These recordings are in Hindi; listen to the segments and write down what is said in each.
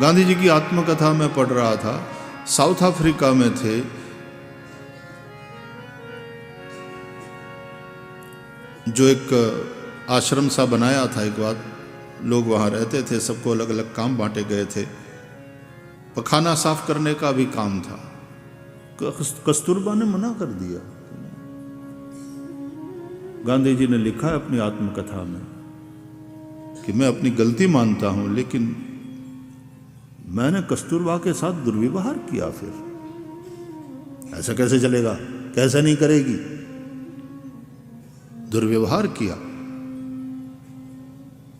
गांधी जी की आत्मकथा में पढ़ रहा था, साउथ अफ्रीका में थे, जो एक आश्रम सा बनाया था एक बार, लोग वहाँ रहते थे, सबको अलग अलग काम बांटे गए थे। पखाना साफ करने का भी काम था। कस्तूरबा ने मना कर दिया। गांधी जी ने लिखा है अपनी आत्मकथा में कि मैं अपनी गलती मानता हूं, लेकिन मैंने कस्तूरबा के साथ दुर्व्यवहार किया। फिर ऐसा कैसे चलेगा? कैसे नहीं करेगी? दुर्व्यवहार किया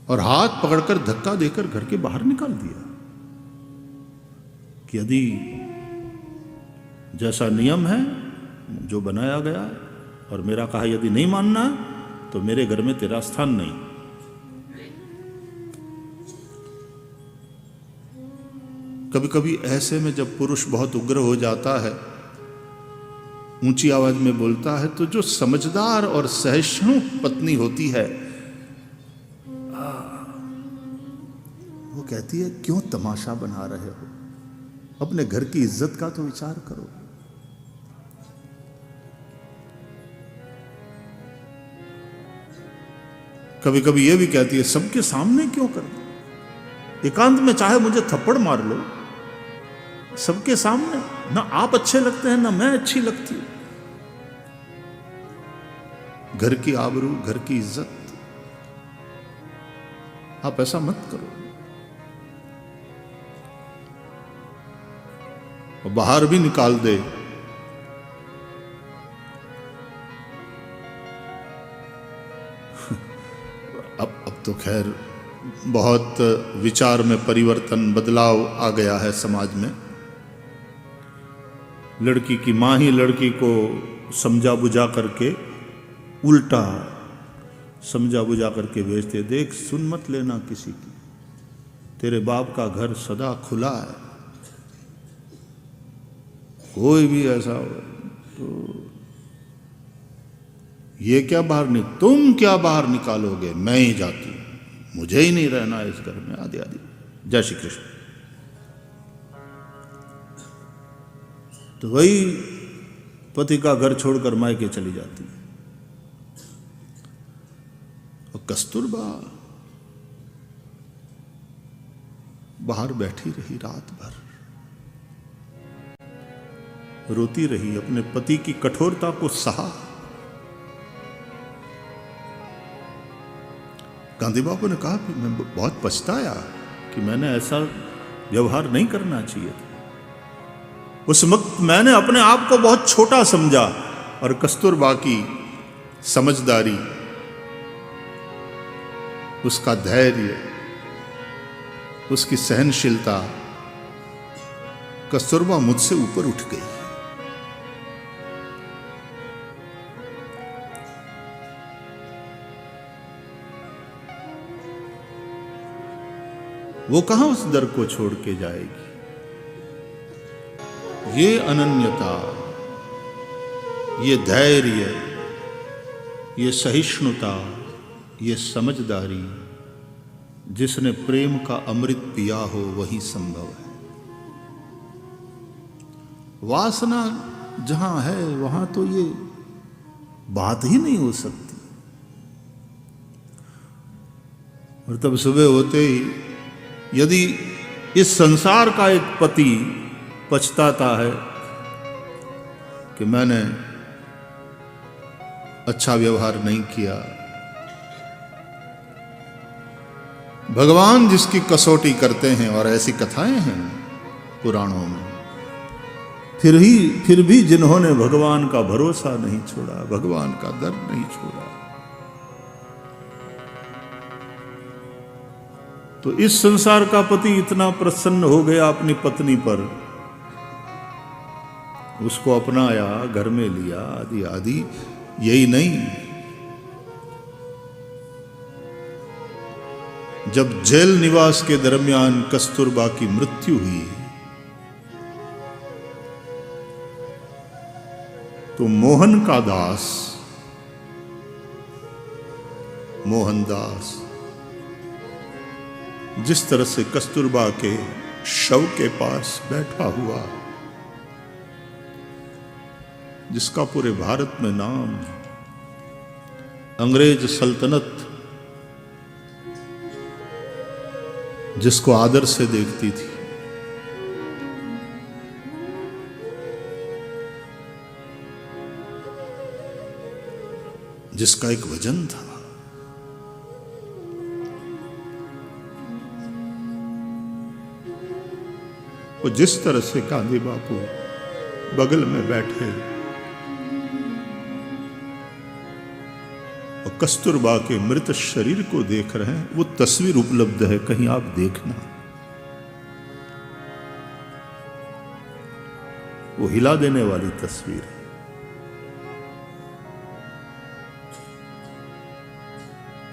और हाथ पकड़कर धक्का देकर घर के बाहर निकाल दिया कि यदि जैसा नियम है जो बनाया गया है और मेरा कहा यदि नहीं मानना तो मेरे घर में तेरा स्थान नहीं। कभी कभी ऐसे में जब पुरुष बहुत उग्र हो जाता है, ऊंची आवाज में बोलता है, तो जो समझदार और सहिष्णु पत्नी होती है वो कहती है क्यों तमाशा बना रहे हो, अपने घर की इज्जत का तो विचार करो। कभी कभी ये भी कहती है सबके सामने क्यों कर, एकांत में चाहे मुझे थप्पड़ मार लो, सबके सामने ना आप अच्छे लगते हैं ना मैं अच्छी लगती हूं। घर की आबरू, घर की इज्जत, आप ऐसा मत करो। और बाहर भी निकाल दे अब तो खैर बहुत विचार में परिवर्तन, बदलाव आ गया है समाज में। लड़की की मां ही लड़की को समझा बुझा करके, उल्टा समझा बुझा करके भेजते, देख सुन मत लेना किसी की, तेरे बाप का घर सदा खुला है, कोई भी ऐसा हो तो ये क्या बाहर तुम क्या बाहर निकालोगे, मैं ही जाती हूं, मुझे ही नहीं रहना इस घर में, आदि आदि। जय श्री कृष्ण। तो वही पति का घर छोड़कर मायके चली जाती है। और कस्तूरबा बाहर बैठी रही, रात भर रोती रही, अपने पति की कठोरता को सहा। गांधी बाबू ने कहा कि मैं बहुत पछताया कि मैंने ऐसा व्यवहार नहीं करना चाहिए था। उस वक्त मैंने अपने आप को बहुत छोटा समझा और कस्तूरबा की समझदारी, उसका धैर्य, उसकी सहनशीलता, कस्तूरबा मुझसे ऊपर उठ गई। वो कहां उस दर को छोड़ के जाएगी। ये अनन्यता, ये धैर्य, ये सहिष्णुता, ये समझदारी, जिसने प्रेम का अमृत पिया हो वही संभव है। वासना जहां है वहां तो ये बात ही नहीं हो सकती। और तब सुबह होते ही यदि इस संसार का एक पति पछताता है कि मैंने अच्छा व्यवहार नहीं किया, भगवान जिसकी कसौटी करते हैं, और ऐसी कथाएं हैं पुराणों में, फिर भी जिन्होंने भगवान का भरोसा नहीं छोड़ा, भगवान का डर नहीं छोड़ा, तो इस संसार का पति इतना प्रसन्न हो गया अपनी पत्नी पर, उसको अपनाया, घर में लिया, आदि आदि। यही नहीं, जब जेल निवास के दरमियान कस्तूरबा की मृत्यु हुई तो मोहन का दास, मोहनदास, जिस तरह से कस्तूरबा के शव के पास बैठा हुआ, जिसका पूरे भारत में नाम, अंग्रेज सल्तनत जिसको आदर से देखती थी, जिसका एक वजन था, वो जिस तरह से गांधी बापू बगल में बैठे और कस्तूरबा के मृत शरीर को देख रहे हैं, वो तस्वीर उपलब्ध है, कहीं आप देखना। वो हिला देने वाली तस्वीर है।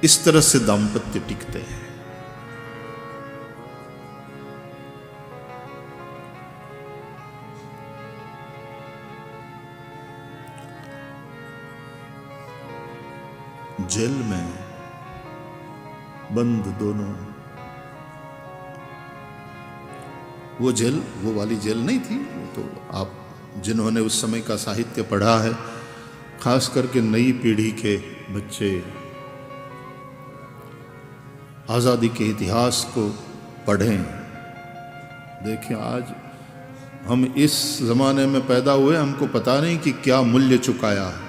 इस तरह से दाम्पत्य टिकते हैं। जेल में बंद दोनों, वो जेल वो वाली जेल नहीं थी, वो तो आप जिन्होंने उस समय का साहित्य पढ़ा है, खास करके नई पीढ़ी के बच्चे आज़ादी के इतिहास को पढ़ें। देखिए, आज हम इस ज़माने में पैदा हुए, हमको पता नहीं कि क्या मूल्य चुकाया है।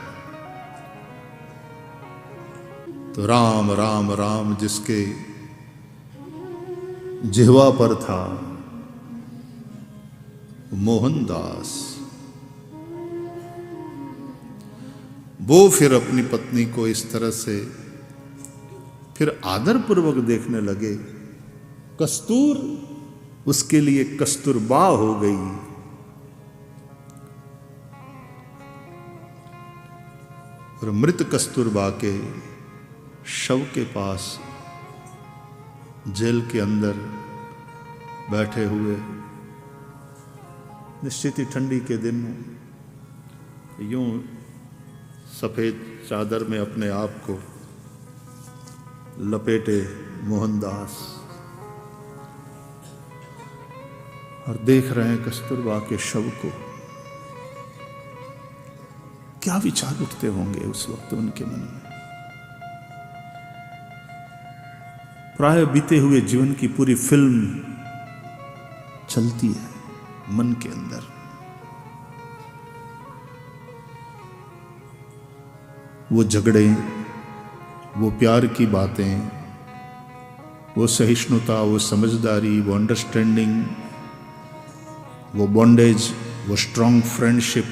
तो राम राम राम जिसके जिह्वा पर था, मोहनदास, वो फिर अपनी पत्नी को इस तरह से फिर आदरपूर्वक देखने लगे। कस्तूर उसके लिए कस्तूरबा हो गई। और मृत कस्तूरबा के शव के पास जेल के अंदर बैठे हुए, निश्चित ही ठंडी के दिन यूं सफेद चादर में अपने आप को लपेटे मोहनदास और देख रहे हैं कस्तूरबा के शव को। क्या विचार उठते होंगे उस वक्त उनके मन में। प्राय बीते हुए जीवन की पूरी फिल्म चलती है मन के अंदर। वो झगड़े, वो प्यार की बातें, वो सहिष्णुता, वो समझदारी, वो अंडरस्टैंडिंग, वो बॉन्डेज, वो स्ट्रॉन्ग फ्रेंडशिप,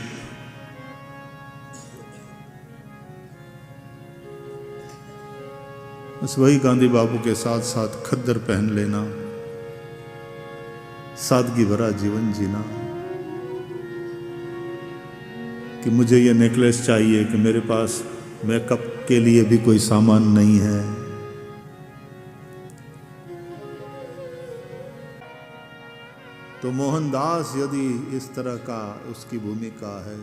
बस वही गांधी बाबू के साथ साथ खद्दर पहन लेना, सादगी भरा जीवन जीना, कि मुझे ये नेकलेस चाहिए, कि मेरे पास मेकअप के लिए भी कोई सामान नहीं है। तो मोहनदास यदि इस तरह का उसकी भूमिका है,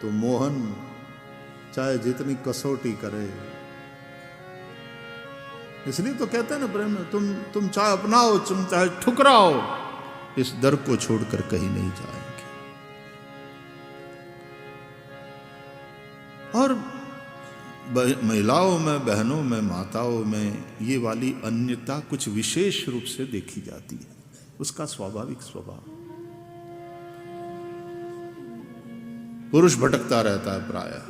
तो मोहन चाहे जितनी कसौटी करे, इसलिए तो कहते हैं ना प्रेम में, तुम चाहे अपनाओ, तुम चाहे ठुकराओ, इस दर को छोड़कर कहीं नहीं जाएंगे। और महिलाओं में, बहनों में, माताओं में ये वाली अन्यता कुछ विशेष रूप से देखी जाती है, उसका स्वाभाविक स्वभाव। पुरुष भटकता रहता है प्रायः,